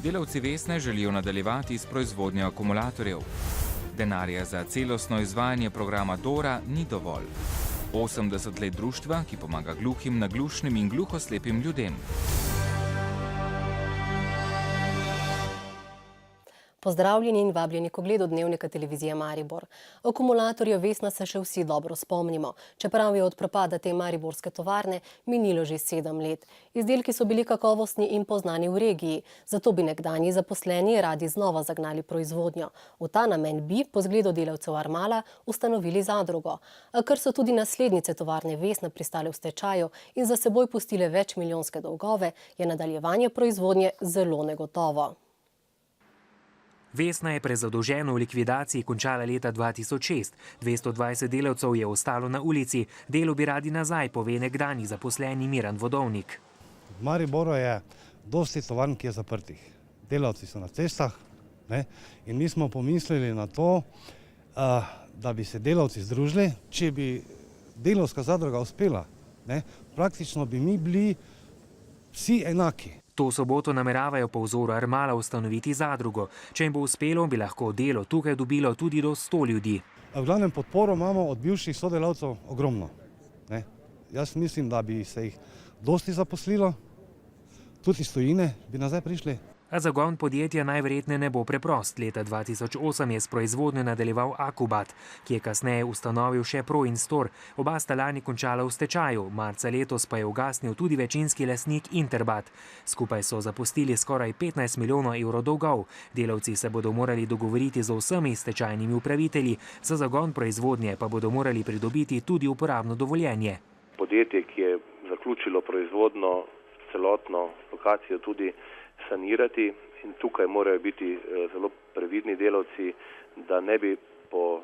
Delavci Vesne želijo nadaljevati s proizvodnjo akumulatorjev. Denarja za celostno izvajanje programa Dora ni dovolj. 80 let društva, ki pomaga gluhim, naglušnim in gluhoslepim ljudem. Pozdravljeni in vabljeni k ogledu dnevnika televizije Maribor. Akumulatorja Vesna se še vsi dobro spomnimo, čeprav je od propada te mariborske tovarne minilo že 7 let. Izdelki so bili kakovostni in poznani v regiji, zato bi nekdanji zaposleni radi znova zagnali proizvodnjo. V ta namen bi, po zgledu delavcev Armala, ustanovili zadrugo. A ker so tudi naslednice tovarne Vesna pristale v stečaju in za seboj pustile večmilijonske dolgove, je nadaljevanje proizvodnje zelo negotovo. Vesna je prezadolženo v likvidaciji končala leta 2006. 220 delavcev je ostalo na ulici. Delo bi radi nazaj, pove nekdanji zaposleni Miran Vodovnik. V Mariboru je dosti tovarn, ki je zaprtih. Delavci so na cestah, in mi smo pomislili na to, da bi se delavci združili, če bi delavska zadruga uspela. Praktično bi mi bili vsi enaki. To soboto nameravajo po vzoru Armala ustanoviti zadrugo. Če jim bo uspelo, bi lahko delo tukaj dobilo tudi do 100 ljudi. V glavnem podporo imamo od bivših sodelavcev ogromno. Jaz mislim, da bi se jih dosti zaposlilo, tudi iz tujine bi nazaj prišli. A zagon podjetja najverjetneje ne bo preprost. Leta 2008 je s proizvodnjo nadaljeval Akubat, ki je kasneje ustanovil še Pro in Store. Oba sta lani končala v stečaju. Marca letos pa je ugasnil tudi večinski lastnik Interbat. Skupaj so zapustili skoraj 15 milijonov evrov dolgov. Delavci se bodo morali dogovoriti z vsemi stečajnimi upravitelji, za zagon proizvodnje pa bodo morali pridobiti tudi uporabno dovoljenje. Podjetje, ki je zaključilo proizvodno, celotno lokacijo tudi sanirati, in tukaj morajo biti zelo previdni delavci, da ne bi po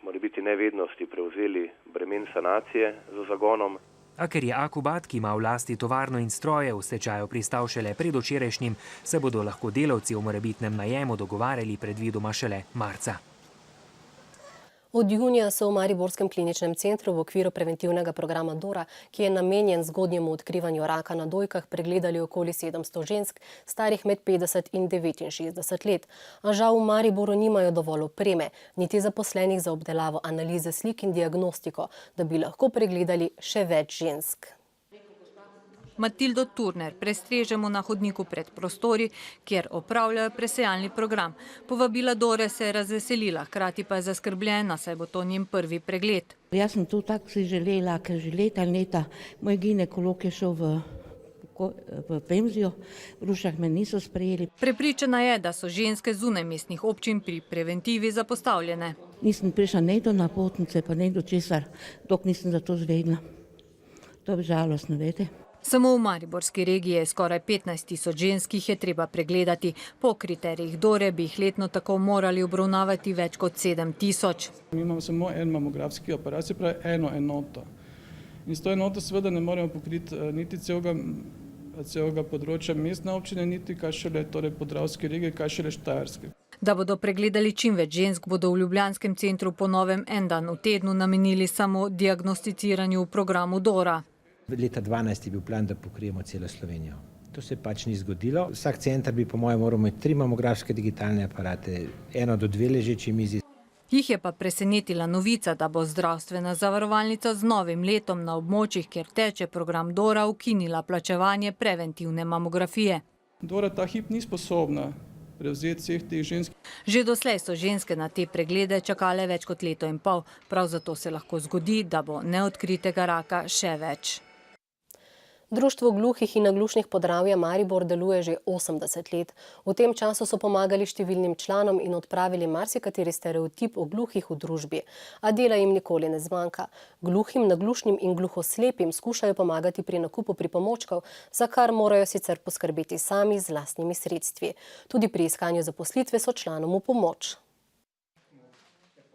morebiti nevednosti prevzeli bremen sanacije za zagonom. A ker je Akubat, ki ima v lasti tovarno in stroje, v stečaju pristal šele predvčerajšnjim, se bodo lahko delavci o morebitnem najemu dogovarjali predvidoma šele marca. Od junija so v Mariborskem kliničnem centru v okviru preventivnega programa Dora, ki je namenjen zgodnjemu odkrivanju raka na dojkah, pregledali okoli 700 žensk, starih med 50 in 69 let. A žal v Mariboru nimajo dovolj opreme, niti zaposlenih za obdelavo analize slik in diagnostiko, da bi lahko pregledali še več žensk. Matildo Turner prestrežemo na hodniku pred prostori, kjer opravljajo presejalni program. Povabila Dore se je razveselila, hkrati pa je zaskrbljena, saj bo to njen prvi pregled. Jaz sem to tako si želela, ker že leta in leta moj ginekolog je šel v penzijo, v Rušah me niso sprejeli. Prepričana je, da so ženske zunaj mestnih občin pri preventivi zapostavljene. Nisem prišla ne do napotnice, pa ne do česar, dok nisem za to zvedla. To je žalostno, veste. Samo v Mariborski regiji je skoraj 15 000 žensk, ki jih je treba pregledati. Po kriterijih Dore bi jih letno tako morali obravnavati več kot 7 000. Mi imamo samo en mamografski aparat, se pravi eno enoto. In s to enoto seveda ne moremo pokriti niti celega področja mestne občine, niti kaj šele Podravske regije, kaj šele Štajerske. Da bodo pregledali čim več žensk, bodo v Ljubljanskem centru po novem en dan v tednu namenili samo diagnosticiranju v programu Dora. Leta 2012 je bil plan, da pokrijemo celo Slovenijo. To se pač ni zgodilo. Vsak center bi po mojem moral imeti 3 mamografske digitalne aparate, 1 do 2 ležeči mizi. Jih je pa presenetila novica, da bo zdravstvena zavarovalnica z novim letom na območjih, kjer teče program Dora, ukinila plačevanje preventivne mamografije. Dora ta hip ni sposobna prevzeti vseh teh žensk. Že doslej so ženske na te preglede čakale več kot 1,5 leta. Prav zato se lahko zgodi, da bo neodkritega raka še več. Društvo gluhih in naglušnih Podravja Maribor deluje že 80 let. V tem času so pomagali številnim članom in odpravili marsikateri stereotip o gluhih v družbi. A dela jim nikoli ne zmanjka. Gluhim, naglušnim in gluhoslepim skušajo pomagati pri nakupu pripomočkov, za kar morajo sicer poskrbeti sami z lastnimi sredstvi. Tudi pri iskanju zaposlitve so članom v pomoč.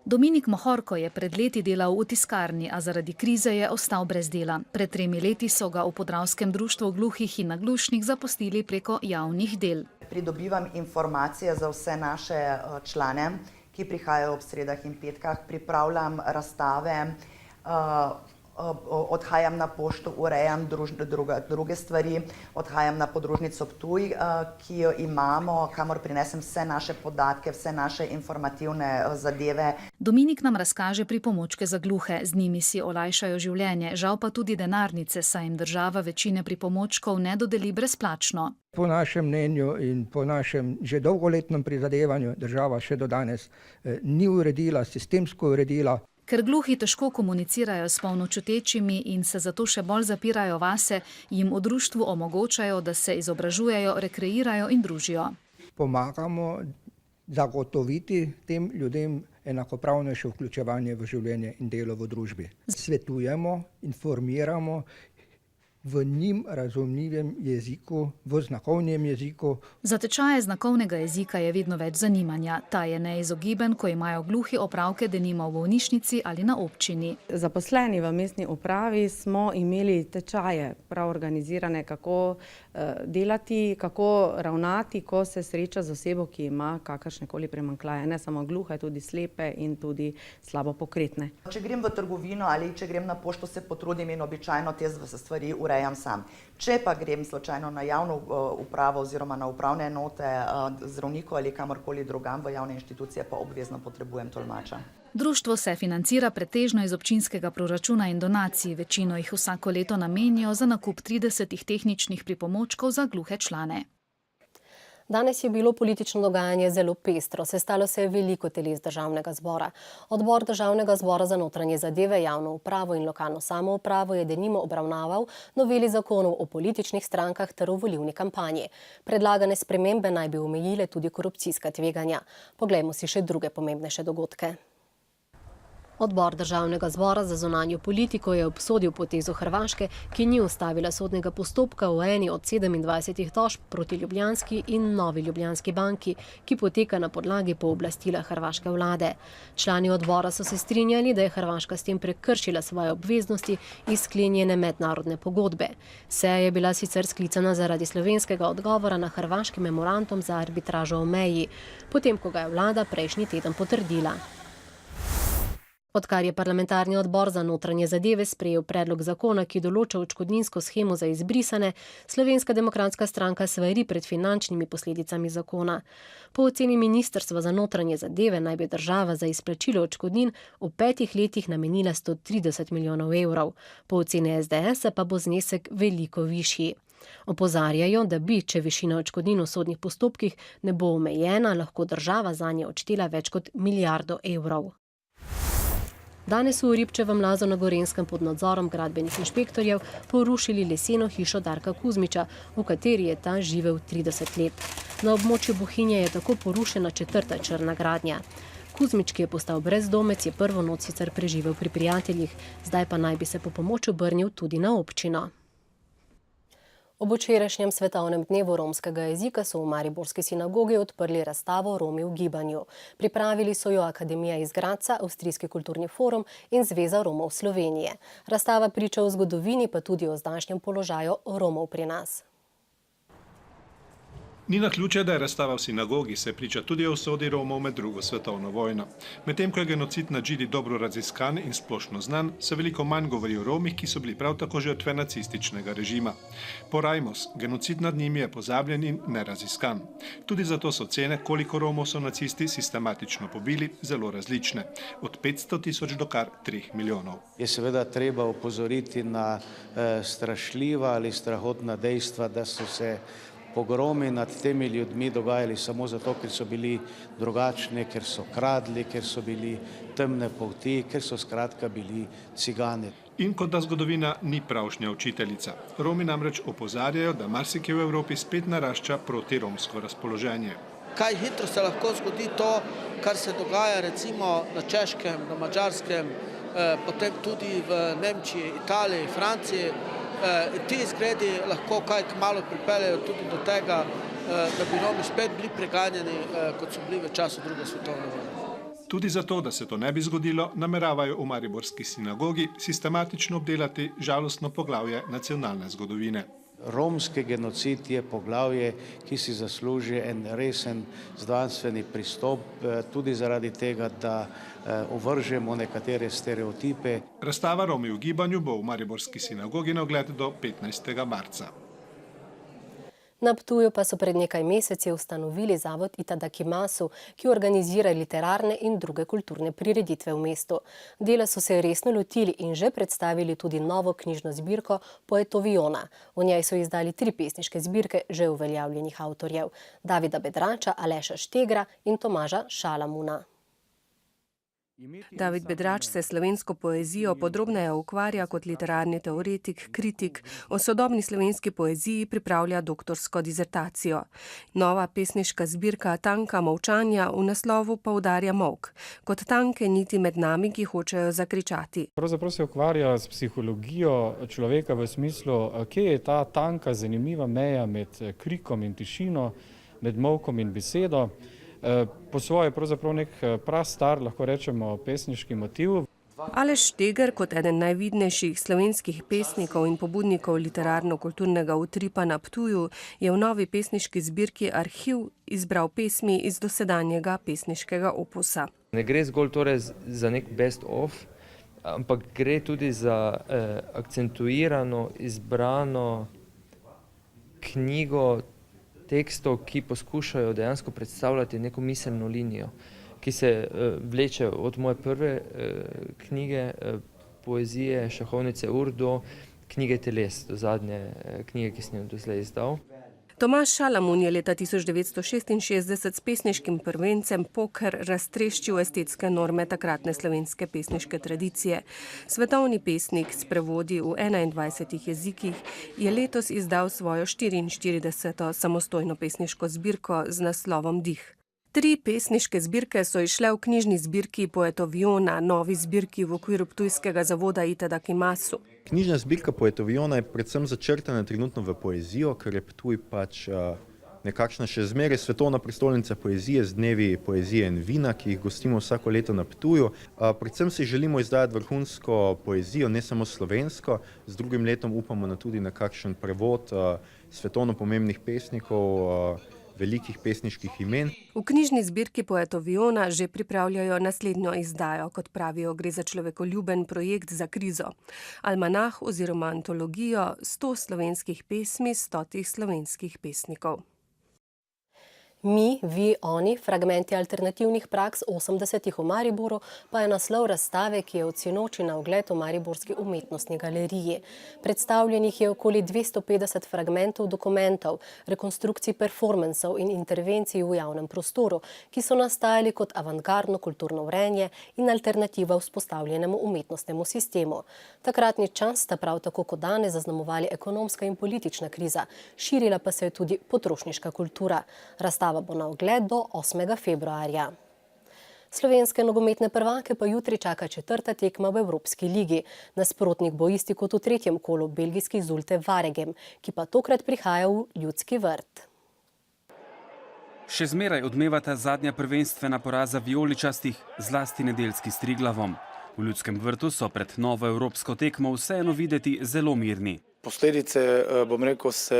Dominik Mohorko je pred leti delal v tiskarni, a zaradi krize je ostal brez dela. Pred 3 leti so ga v Podravskem društvu gluhih in naglušnih zaposlili preko javnih del. Pridobivam informacije za vse naše člane, ki prihajajo ob sredah in petkah. Pripravljam razstave, odhajam na pošto, urejam druge stvari, odhajam na podružnico Ptuj, ki jo imamo, kamor prinesem vse naše podatke, vse naše informativne zadeve. Dominik nam razkaže pripomočke za gluhe, z njimi si olajšajo življenje, žal pa tudi denarnice, saj jim država večine pripomočkov ne dodeli brezplačno. Po našem mnenju in po našem že dolgoletnem prizadevanju država še do danes ni uredila, sistemsko uredila. Ker gluhi težko komunicirajo s polnočutečimi in se zato še bolj zapirajo vase, jim v društvu omogočajo, da se izobražujejo, rekreirajo in družijo. Pomagamo zagotoviti tem ljudem enakopravnejše vključevanje v življenje in delo v družbi. Svetujemo, informiramo v njim razumljivem jeziku, v znakovnem jeziku. Za tečaje znakovnega jezika je vedno več zanimanja. Ta je neizogiben, ko imajo gluhi opravke denimo v bolnišnici ali na občini. Zaposleni v mestni upravi smo imeli tečaje prav organizirane, kako delati, kako ravnati, ko se sreča z osebo, ki ima kakršnekoli primanjkljaje, ne samo gluhe, tudi slepe in tudi slabo pokretne. Če grem v trgovino ali če grem na pošto, se potrudim in običajno te stvari urejam sam. Če pa grem slučajno na javno upravo oziroma na upravne enote, zdravniku ali kamorkoli drugam v javne inštitucije, pa obvezno potrebujem tolmača. Društvo se financira pretežno iz občinskega proračuna in donacij, večino jih vsako leto namenijo za nakup 30 tehničnih pripomočkov za gluhe člane. Danes je bilo politično dogajanje zelo pestro, sestalo se je veliko teles državnega zbora. Odbor državnega zbora za notranje zadeve, javno upravo in lokalno samoupravo je denimo obravnaval noveli zakonov o političnih strankah ter o volilni kampanji. Predlagane spremembe naj bi omejile tudi korupcijska tveganja. Poglejmo si še druge pomembnejše dogodke. Odbor državnega zbora za zunanjo politiko je obsodil potezo Hrvaške, ki ni ustavila sodnega postopka v eni od 27 tožb proti Ljubljanski in Novi Ljubljanski banki, ki poteka na podlagi pooblastila hrvaške vlade. Člani odbora so se strinjali, da je Hrvaška s tem prekršila svoje obveznosti iz sklenjene mednarodne pogodbe. Seja je bila sicer sklicana zaradi slovenskega odgovora na hrvaški memorandum za arbitražo o meji, potem ko ga je vlada prejšnji teden potrdila. Odkar je parlamentarni odbor za notranje zadeve sprejel predlog zakona, ki določa odškodninsko shemo za izbrisane, Slovenska demokratska stranka svari pred finančnimi posledicami zakona. Po oceni Ministrstva za notranje zadeve naj bi država za izplačilo odškodnin v 5 letih namenila 130 milijonov evrov. Po oceni SDS pa bo znesek veliko višji. Opozarjajo, da bi, če višina odškodnin v sodnih postopkih ne bo omejena, lahko država zanje odštela več kot milijardo evrov. Danes so v Ribčevem Lazu na Gorenjskem pod nadzorom gradbenih inšpektorjev porušili leseno hišo Darka Kuzmiča, v kateri je ta živel 30 let. Na območju Bohinja je tako porušena 4. črna gradnja. Kuzmič, ki je postal brezdomec, je prvo noč sicer preživel pri prijateljih, zdaj pa naj bi se po pomoč obrnil tudi na občino. Ob včerajšnjem svetovnem dnevu romskega jezika so v mariborski sinagogi odprli razstavo Romi v gibanju. Pripravili so jo Akademija iz Gradca, Avstrijski kulturni forum in Zveza Romov Slovenije. Razstava priča o zgodovini, pa tudi o zdajšnjem položaju Romov pri nas. Ni naključje, da je razstava v sinagogi, se priča tudi o usodi Romov med drugo svetovno vojno. Medtem ko je genocid nad Židi dobro raziskan in splošno znan, se veliko manj govori o Romih, ki so bili prav tako žrtve nacističnega režima. Porajmos, genocid nad njimi je pozabljen in neraziskan. Tudi zato so cene, koliko Romov so nacisti sistematično pobili, zelo različne. Od 500 tisoč do kar 3 milijonov. Je seveda treba opozoriti na strašljiva ali strahotna dejstva, da so se pogromi nad temi ljudmi dogajali samo zato, ker so bili drugačni, ker so kradli, ker so bili temne polti, ker so skratka bili cigani. In kot da zgodovina ni pravšnja učiteljica. Romi namreč opozarjajo, da marsikje v Evropi spet narašča protiromsko razpoloženje. Kaj hitro se lahko zgodi to, kar se dogaja recimo na Češkem, na Madžarskem, potem tudi v Nemčiji, Italiji, Franciji. Ti izgredi lahko kaj kmalu pripeljejo tudi do tega, da bi Romi spet bili preganjeni, kot so bili v času druge svetovne vojne. Tudi zato, da se to ne bi zgodilo, nameravajo v mariborski sinagogi sistematično obdelati žalostno poglavje nacionalne zgodovine. Romski genocid je poglavje, ki si zasluži en resen znanstveni pristop, tudi zaradi tega, da ovržemo nekatere stereotipe. Razstava Romi v gibanju bo v mariborski sinagogi na ogled do 15. marca. Na Ptuju pa so pred nekaj meseci ustanovili zavod Itadakimasu, ki organizira literarne in druge kulturne prireditve v mestu. Dela so se resno lotili in že predstavili tudi novo knjižno zbirko Poetoviona. V njej so izdali 3 pesniške zbirke že uveljavljenih avtorjev: Davida Bedrača, Aleša Štegra in Tomaža Šalamuna. David Bedrač se slovensko poezijo podrobneje ukvarja kot literarni teoretik, kritik. O sodobni slovenski poeziji pripravlja doktorsko dizertacijo. Nova pesniška zbirka Tanka molčanja v naslovu poudarja molk, kot tanke niti med nami, ki hočejo zakričati. Pravzaprav se ukvarja s psihologijo človeka v smislu, kje je ta tanka, zanimiva meja med krikom in tišino, med molkom in besedo. Po svoje pravzaprav nek prastar, lahko rečemo, pesniški motiv. Aleš Šteger, kot eden najvidnejših slovenskih pesnikov in pobudnikov literarno-kulturnega utripa na Ptuju, je v novi pesniški zbirki Arhiv izbral pesmi iz dosedanjega pesniškega opusa. Ne gre zgolj torej za nek best of, ampak gre tudi za akcentuirano, izbrano knjigo tekstov, ki poskušajo dejansko predstavljati neko miselno linijo, ki se vleče od moje prve knjige poezije Šahovnice Ur do knjige Teles, do zadnje knjige, ki sem jo doslej izdal. Tomaž Šalamun je leta 1966 s pesniškim prvencem Poker raztreščil estetske norme takratne slovenske pesniške tradicije. Svetovni pesnik s prevodi v 21 jezikih je letos izdal svojo 44. samostojno pesniško zbirko z naslovom Dih. 3 pesniške zbirke so izšle v knjižni zbirki Poetoviona, novi zbirki v okviru ptujskega zavoda Itadakimasu. Knjižna zbirka Poetoviona je predvsem začrtana trenutno v poezijo, ker je Ptuj pač nekakšna še zmeraj svetovna prestolnica poezije z dnevi poezije in vina, ki jih gostimo vsako leto na Ptuju. Predvsem si želimo izdajati vrhunsko poezijo, ne samo slovensko, z drugim letom upamo tudi na kakšen prevod svetovno pomembnih pesnikov, velikih pesniških imen. V knjižni zbirki Poetoviona že pripravljajo naslednjo izdajo, kot pravijo, gre za človekoljuben projekt za krizo. Almanah oziroma antologijo 100 slovenskih pesmi 100 slovenskih pesnikov. Mi, vi, oni, fragmenti alternativnih praks 80-ih v Mariboru, pa je naslov razstave, ki je od sinoči na ogled v Mariborski umetnostni galeriji. Predstavljenih je okoli 250 fragmentov dokumentov, rekonstrukcij performansov in intervencij v javnem prostoru, ki so nastajali kot avantgardno kulturno vrenje in alternativa vzpostavljenemu umetnostnemu sistemu. Takratni čas sta prav tako kot danes zaznamovali ekonomska in politična kriza, širila pa se je tudi potrošniška kultura. Razstava bo na ogled do 8. februarja. Slovenske nogometne prvake pa jutri čaka 4. tekma v Evropski ligi. Nasprotnik bo isti kot v 3. kolu belgijski Zulte Waregem, ki pa tokrat prihaja v Ljudski vrt. Še zmeraj odmevata zadnja prvenstvena poraza vijoličastih, zlasti nedeljski s Triglavom. V Ljudskem vrtu so pred novo evropsko tekmo vseeno videti zelo mirni. Posledice, bom rekel, se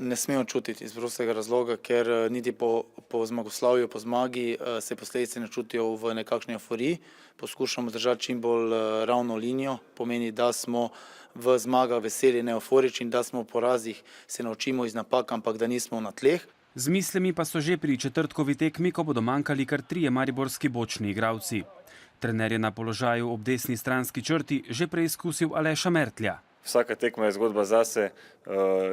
ne smejo čutiti iz prostega razloga, ker niti po zmagoslavju, po zmagi se posledice ne čutijo v nekakšni euforiji. Poskušamo držati čim bolj ravno linijo, pomeni, da smo v zmagah veseli, ne euforični, da smo v porazih se naučimo iz napak, ampak da nismo na tleh. Z mislimi pa so že pri četrtkovi tekmi, ko bodo manjkali kar 3 mariborski bočni igralci. Trener je na položaju ob desni stranski črti že preizkusil Aleša Mertlja. Vsaka tekma je zgodba zase.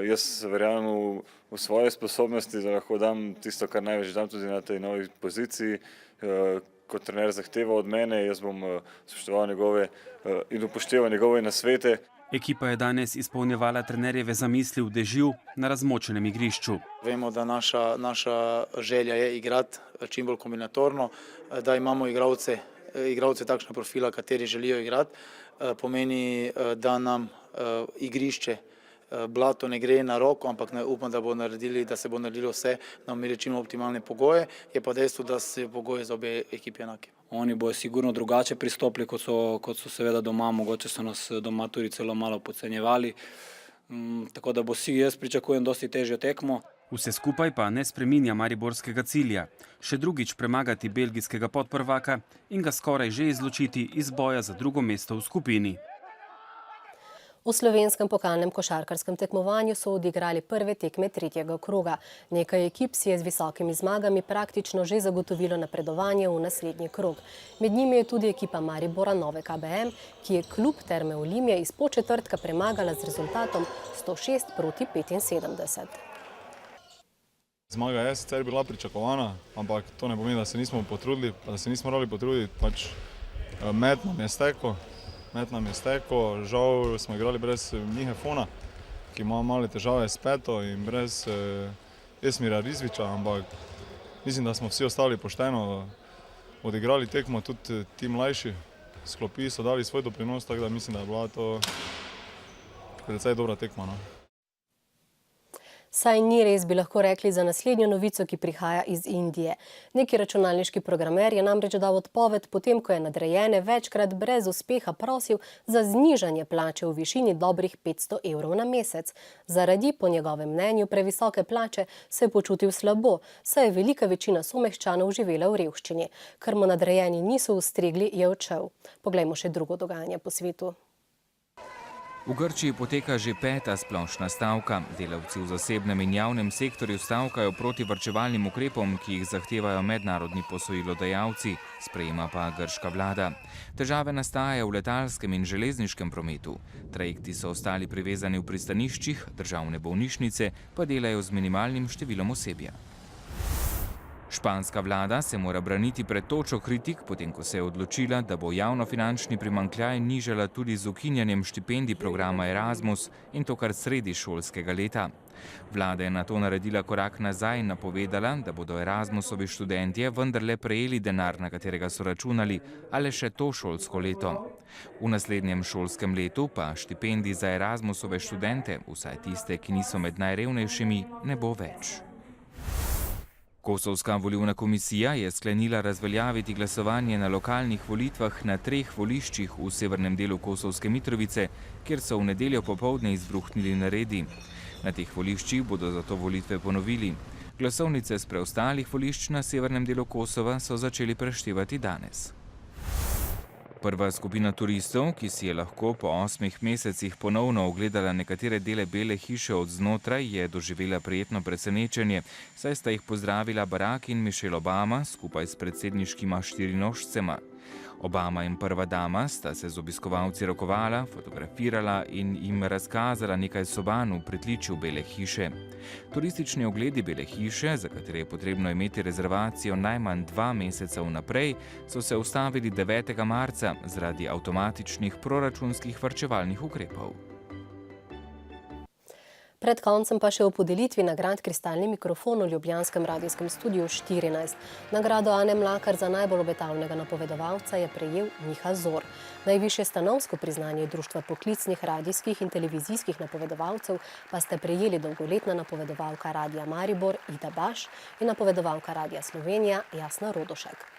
Jaz verjamem v svoje sposobnosti, da lahko dam tisto, kar največ dam tudi na tej novi poziciji. Kot trener zahteva od mene, jaz bom spoštoval njegove in upošteval njegove nasvete. Ekipa je danes izpolnjevala trenerjeve zamisli v dežju na razmočenem igrišču. Vemo, da naša želja je igrati čim bolj kombinatorno, da imamo igralce takšne profila, kateri želijo igrati. Pomeni, da nam igrišče, blato ne gre na roko, ampak upam, da se bo naredilo vse, da bomo imeli čim optimalne pogoje. Je pa dejstvo, da so pogoji za obe ekipi enaki. Oni bojo sigurno drugače pristopili, kot so seveda doma. Mogoče so nas doma tudi celo malo podcenjevali. tako da jaz pričakujem dosti težjo tekmo. Vse skupaj pa ne spreminja mariborskega cilja. Še drugič premagati belgijskega podprvaka in ga skoraj že izločiti iz boja za drugo mesto v skupini. V slovenskem pokalnem košarkarskem tekmovanju so odigrali prve tekme tretjega kroga. Nekaj ekip si je z visokimi zmagami praktično že zagotovilo napredovanje v naslednji krog. Med njimi je tudi ekipa Maribora Nove KBM, ki je klub Terme Olimje iz Podčetrtka premagala z rezultatom 106-75. Zmaga je sicer bila pričakovana, ampak to ne pomeni, da se nismo potrudili, da se nismo morali potruditi. Met nam je stekel, žal smo igrali brez Mihe Fona, ki ima male težave s peto, in brez Esmira Rizviča, ampak mislim, da smo vsi ostali pošteno odigrali tekmo, tudi ti mlajši sklopi so dali svoj doprinos, tako da mislim, da je bila to precej dobra tekma. Saj ni res, bi lahko rekli za naslednjo novico, ki prihaja iz Indije. Neki računalniški programer je namreč dal odpoved, potem ko je nadrejene večkrat brez uspeha prosil za znižanje plače v višini dobrih 500 evrov na mesec. Zaradi, po njegovem mnenju, previsoke plače se je počutil slabo, saj je velika večina somehčanov živela v revščini. Ker mu nadrejeni niso ustregli, je odšel. Poglejmo še drugo dogajanje po svetu. V Grčiji poteka že 5. splošna stavka. Delavci v zasebnem in javnem sektorju stavkajo proti varčevalnim ukrepom, ki jih zahtevajo mednarodni posojilodajalci, sprejema pa grška vlada. Težave nastajajo v letalskem in železniškem prometu. Trajekti so ostali privezani v pristaniščih, državne bolnišnice pa delajo z minimalnim številom osebja. Španska vlada se mora braniti pred točo kritik, potem ko se je odločila, da bo javnofinančni primanjkljaj nižala tudi z ukinjanjem štipendij programa Erasmus, in to kar sredi šolskega leta. Vlada je nato naredila korak nazaj in napovedala, da bodo Erasmusovi študentje vendarle prejeli denar, na katerega so računali, ali še to šolsko leto. V naslednjem šolskem letu pa štipendij za Erasmusove študente, vsaj tiste, ki niso med najrevnejšimi, ne bo več. Kosovska volilna komisija je sklenila razveljaviti glasovanje na lokalnih volitvah na 3 voliščih v severnem delu Kosovske Mitrovice, kjer so v nedeljo popoldne izbruhnili neredi. Na teh voliščih bodo zato volitve ponovili. Glasovnice z preostalih volišč na severnem delu Kosova so začeli preštevati danes. Prva skupina turistov, ki si je lahko po 8 mesecih ponovno ogledala nekatere dele Bele hiše od znotraj, je doživela prijetno presenečenje, saj sta jih pozdravila Barack in Michelle Obama skupaj s predsedniškima štirinožcema. Obama in prva dama sta se z obiskovalci rokovala, fotografirala in jim razkazala nekaj soban v pritličju Bele hiše. Turistični ogledi Bele hiše, za katere je potrebno imeti rezervacijo najmanj 2 meseca vnaprej, so se ustavili 9. marca zaradi avtomatičnih proračunskih varčevalnih ukrepov. Pred koncem pa še o podelitvi nagrad Kristalni mikrofon v ljubljanskem radijskem studiu 14. Nagrado Ane Mlakar za najbolj obetavnega napovedovalca je prejel Miha Zor. Najvišje stanovsko priznanje Društva poklicnih radijskih in televizijskih napovedovalcev pa ste prejeli dolgoletna napovedovalka Radija Maribor Ida Baš in napovedovalka Radija Slovenija Jasna Rodošek.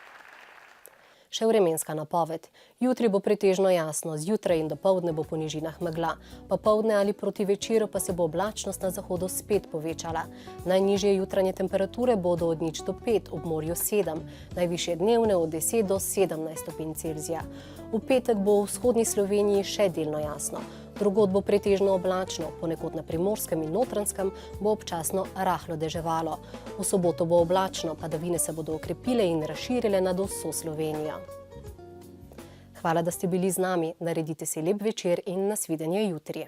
Še vremenska napoved. Jutri bo pretežno jasno, zjutraj in dopoldne bo po nižinah megla. Popoldne ali proti večeru pa se bo oblačnost na zahodu spet povečala. Najnižje jutranje temperature bodo od 0 do 5, ob morju 7, najvišje dnevne od 10 do 17 stopinj Celzija. V petek bo v vzhodni Sloveniji še delno jasno. Drugod bo pretežno oblačno, ponekod na Primorskem in Notranjskem bo občasno rahlo deževalo. V soboto bo oblačno, padavine se bodo okrepile in razširile nad vso Slovenijo. Hvala, da ste bili z nami. Naredite si lep večer in nasvidenje jutri.